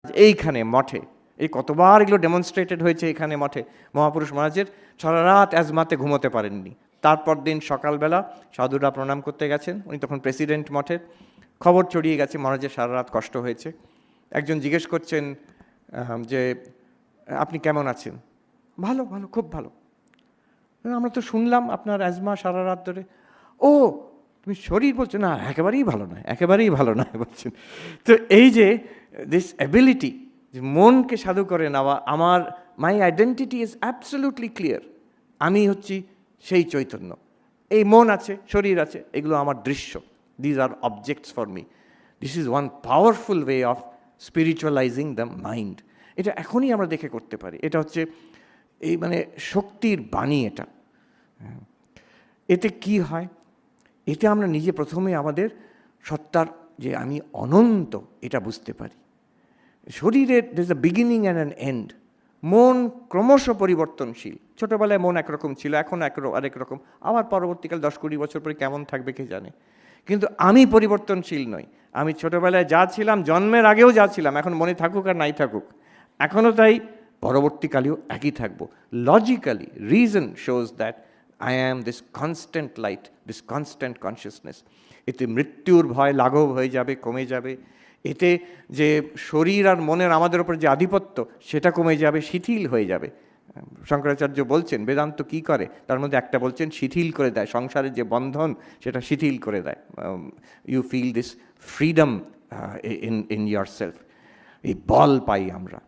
এইখানে মঠে, এই কতবার এগুলো ডেমনস্ট্রেটেড হয়েছে এখানে মঠে, মহাপুরুষ মহারাজের সারা রাত অ্যাজমাতে ঘুমোতে পারেননি। তারপর দিন সকালবেলা সাধুরা প্রণাম করতে গেছেন, উনি তখন প্রেসিডেন্ট মঠের, খবর ছড়িয়ে গেছে মহারাজের সারা রাত কষ্ট হয়েছে। একজন জিজ্ঞেস করছেন যে আপনি কেমন আছেন? ভালো ভালো, খুব ভালো। আমরা তো শুনলাম আপনার অ্যাজমা সারা রাত ধরে। ও তুমি শরীর বলছো? না একেবারেই ভালো নয়, একেবারেই ভালো নয় বলছেন। তো এই যে দিস অ্যাবিলিটি, যে মনকে সাধু করে নেওয়া, আমার মাই আইডেন্টিটি ইজ অ্যাবসলিউটলি ক্লিয়ার, আমি হচ্ছি সেই চৈতন্য। এই মন আছে, শরীর আছে, এগুলো আমার দৃশ্য, these are objects for me. This is one powerful way of spiritualizing the mind. এটা এখনই আমরা দেখে করতে পারি, এটা হচ্ছে এই মানে শক্তির বাণী এটা। এতে কি হয়? এতে আমরা নিজে প্রথমে আমাদের সত্তার যে আমি অনন্ত এটা বুঝতে পারি। শরীরের there is a beginning and an end. মন ক্রমশ পরিবর্তনশীল। ছোটোবেলায় মন একরকম ছিল, এখন আরেক রকম, আবার পরবর্তীকাল 10-20 বছর পরে কেমন থাকবে কে জানে। কিন্তু আমি পরিবর্তনশীল নই। আমি ছোটোবেলায় যা ছিলাম, জন্মের আগেও যা ছিলাম, এখন মনে থাকুক আর নাই থাকুক এখনও তাই, পরবর্তীকালেও একই থাকবো। Logically reason shows that I am this constant light, this constant consciousness. এতে মৃত্যুর ভয় লাঘব হয়ে যাবে, কমে যাবে। এতে যে শরীর আর মনের আমাদের ওপর যে আধিপত্য সেটা কমে যাবে, শিথিল হয়ে যাবে। শঙ্করাচার্য বলছেন বেদান্ত কি করে, তার মধ্যে একটা বলছেন শিথিল করে দেয়, সংসারের যে বন্ধন সেটা শিথিল করে দেয়। You feel this freedom in yourself. এই বল পাই আমরা।